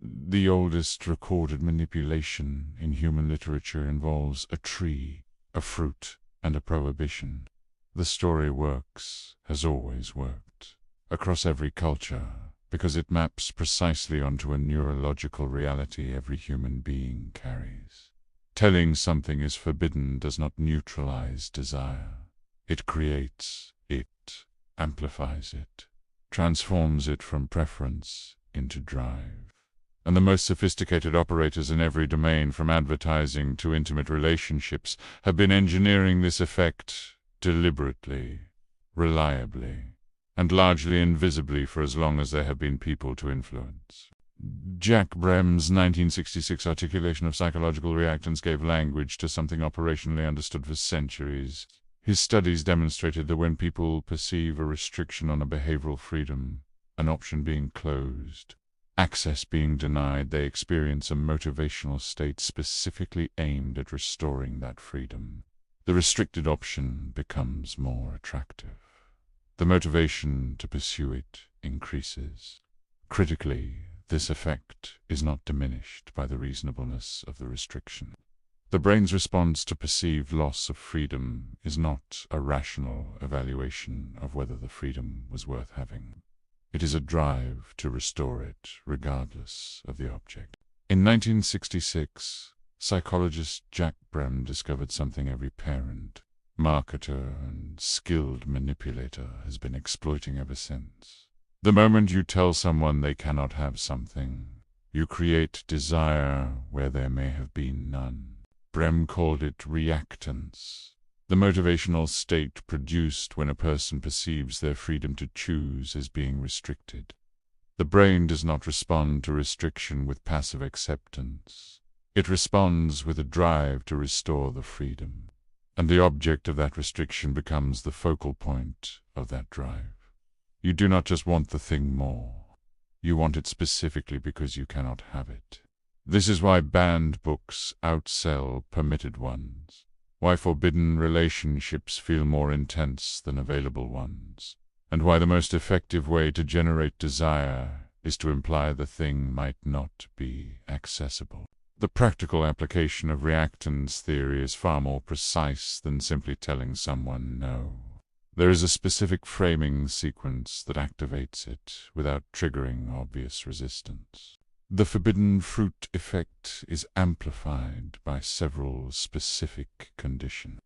The oldest recorded manipulation in human literature involves a tree, a fruit, and a prohibition. The story works, has always worked, across every culture, because it maps precisely onto a neurological reality every human being carries. Telling something is forbidden does not neutralize desire. It creates it, amplifies it, transforms it from preference into drive. And the most sophisticated operators in every domain, from advertising to intimate relationships, have been engineering this effect deliberately, reliably, and largely invisibly for as long as there have been people to influence. Jack Brehm's 1966 articulation of psychological reactance gave language to something operationally understood for centuries. His studies demonstrated that when people perceive a restriction on a behavioral freedom, an option being closed, access being denied, they experience a motivational state specifically aimed at restoring that freedom. The restricted option becomes more attractive. The motivation to pursue it increases. Critically, this effect is not diminished by the reasonableness of the restriction. The brain's response to perceived loss of freedom is not a rational evaluation of whether the freedom was worth having. It is a drive to restore it, regardless of the object. In 1966, psychologist Jack Brehm discovered something every parent, marketer, and skilled manipulator has been exploiting ever since. The moment you tell someone they cannot have something, you create desire where there may have been none. Brehm called it reactance, the motivational state produced when a person perceives their freedom to choose as being restricted. The brain does not respond to restriction with passive acceptance. It responds with a drive to restore the freedom, and the object of that restriction becomes the focal point of that drive. You do not just want the thing more. You want it specifically because you cannot have it. This is why banned books outsell permitted ones, why forbidden relationships feel more intense than available ones, and why the most effective way to generate desire is to imply the thing might not be accessible. The practical application of reactance theory is far more precise than simply telling someone no. There is a specific framing sequence that activates it without triggering obvious resistance. The forbidden fruit effect is amplified by several specific conditions.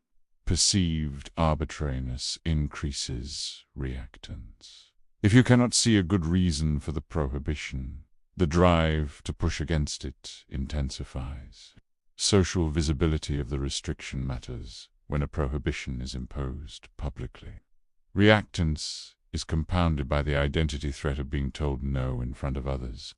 Perceived arbitrariness increases reactance. If you cannot see a good reason for the prohibition, the drive to push against it intensifies. Social visibility of the restriction matters when a prohibition is imposed publicly. Reactance is compounded by the identity threat of being told no in front of others,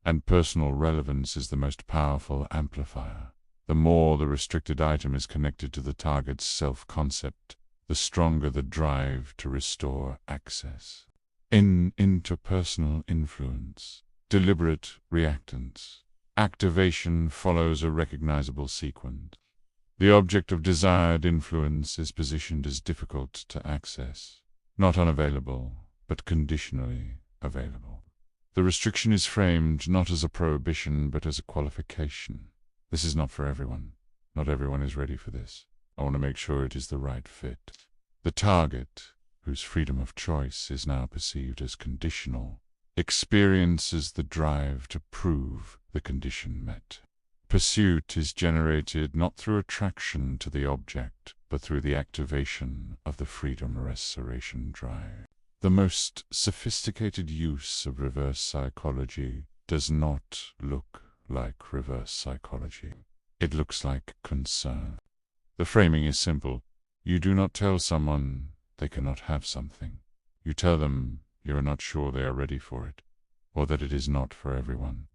and personal relevance is the most powerful amplifier. The more the restricted item is connected to the target's self-concept, the stronger the drive to restore access. In interpersonal influence, deliberate reactance, activation follows a recognizable sequence. The object of desired influence is positioned as difficult to access, not unavailable, but conditionally available. The restriction is framed not as a prohibition, but as a qualification. This is not for everyone. Not everyone is ready for this. I want to make sure it is the right fit. The target, whose freedom of choice is now perceived as conditional, experiences the drive to prove the condition met. Pursuit is generated not through attraction to the object, but through the activation of the freedom restoration drive. The most sophisticated use of reverse psychology does not look like reverse psychology. It looks like concern. The framing is simple. You do not tell someone they cannot have something. You tell them you are not sure they are ready for it, or that it is not for everyone,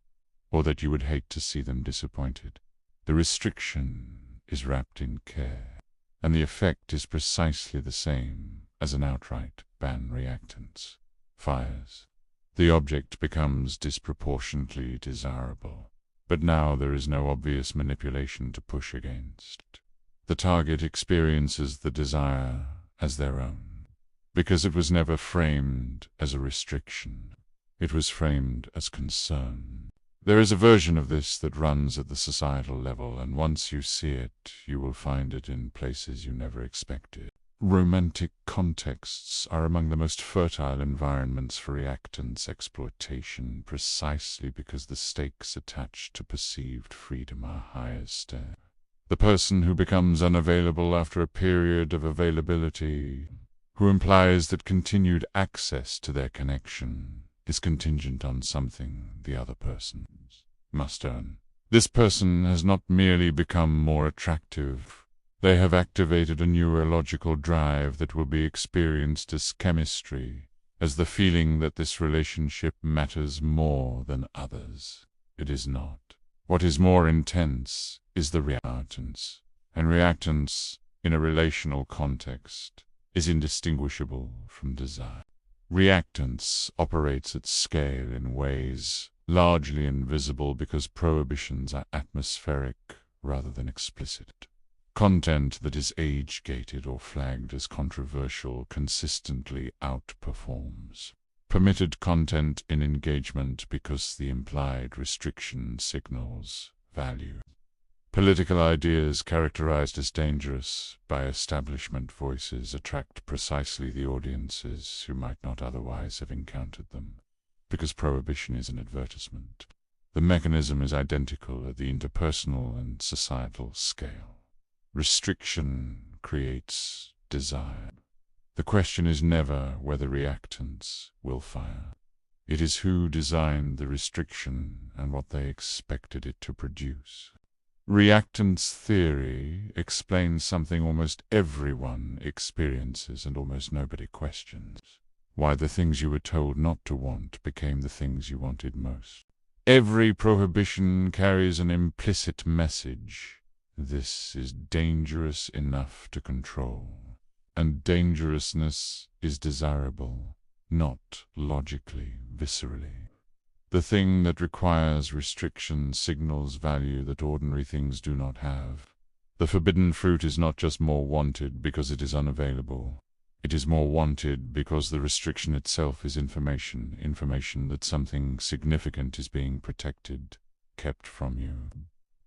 or that you would hate to see them disappointed. The restriction is wrapped in care, and the effect is precisely the same as an outright ban reactance. Fires. The object becomes disproportionately desirable, but now there is no obvious manipulation to push against. The target experiences the desire as their own, because it was never framed as a restriction. It was framed as concern. There is a version of this that runs at the societal level, and once you see it, you will find it in places you never expected. Romantic contexts are among the most fertile environments for reactance exploitation, precisely because the stakes attached to perceived freedom are highest. The person who becomes unavailable after a period of availability, who implies that continued access to their connection is contingent on something the other person must earn. This person has not merely become more attractive, they have activated a neurological drive that will be experienced as chemistry, as the feeling that this relationship matters more than others. It is not. What is more intense is the reactance, and reactance, in a relational context, is indistinguishable from desire. Reactance operates at scale in ways largely invisible because prohibitions are atmospheric rather than explicit. Content that is age-gated or flagged as controversial consistently outperforms permitted content in engagement because the implied restriction signals value. Political ideas characterized as dangerous by establishment voices attract precisely the audiences who might not otherwise have encountered them, because prohibition is an advertisement. The mechanism is identical at the interpersonal and societal scale. Restriction creates desire. The question is never whether reactance will fire. It is who designed the restriction and what they expected it to produce. Reactance theory explains something almost everyone experiences and almost nobody questions: why the things you were told not to want became the things you wanted most. Every prohibition carries an implicit message. This is dangerous enough to control, and dangerousness is desirable, not logically, viscerally. The thing that requires restriction signals value that ordinary things do not have. The forbidden fruit is not just more wanted because it is unavailable. It is more wanted because the restriction itself is information that something significant is being protected, kept from you.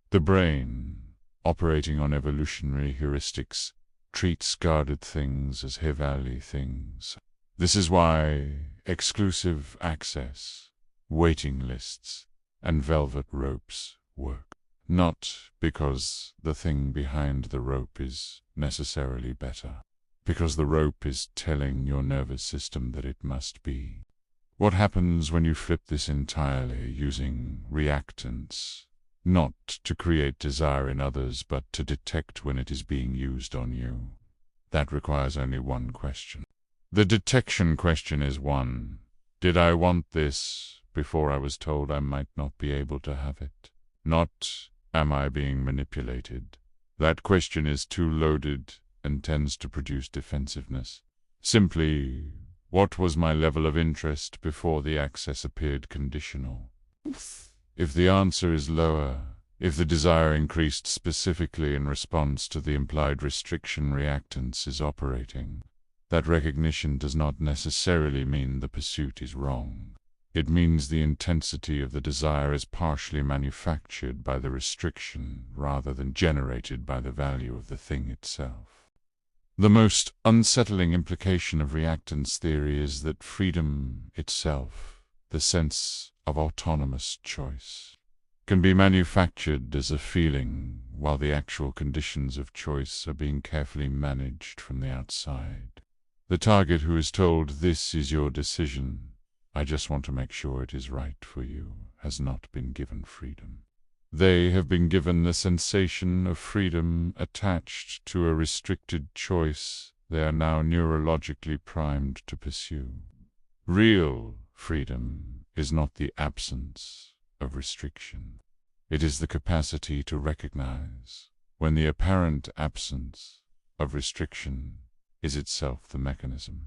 The brain, operating on evolutionary heuristics, treats guarded things as high-value things. This is why exclusive access, waiting lists, and velvet ropes work. Not because the thing behind the rope is necessarily better, because the rope is telling your nervous system that it must be. What happens when you flip this entirely, using reactance, not to create desire in others but to detect when it is being used on you? That requires only one question. The detection question is one: did I want this before I was told I might not be able to have it? Not, am I being manipulated? That question is too loaded and tends to produce defensiveness. Simply, what was my level of interest before the access appeared conditional? If the answer is lower, if the desire increased specifically in response to the implied restriction reactance is operating, that recognition does not necessarily mean the pursuit is wrong. It means the intensity of the desire is partially manufactured by the restriction rather than generated by the value of the thing itself. The most unsettling implication of reactance theory is that freedom itself, the sense of autonomous choice, can be manufactured as a feeling while the actual conditions of choice are being carefully managed from the outside. The target who is told, "This is your decision, I just want to make sure it is right for you," has not been given freedom. They have been given the sensation of freedom attached to a restricted choice they are now neurologically primed to pursue. Real freedom is not the absence of restriction. It is the capacity to recognize when the apparent absence of restriction is itself the mechanism.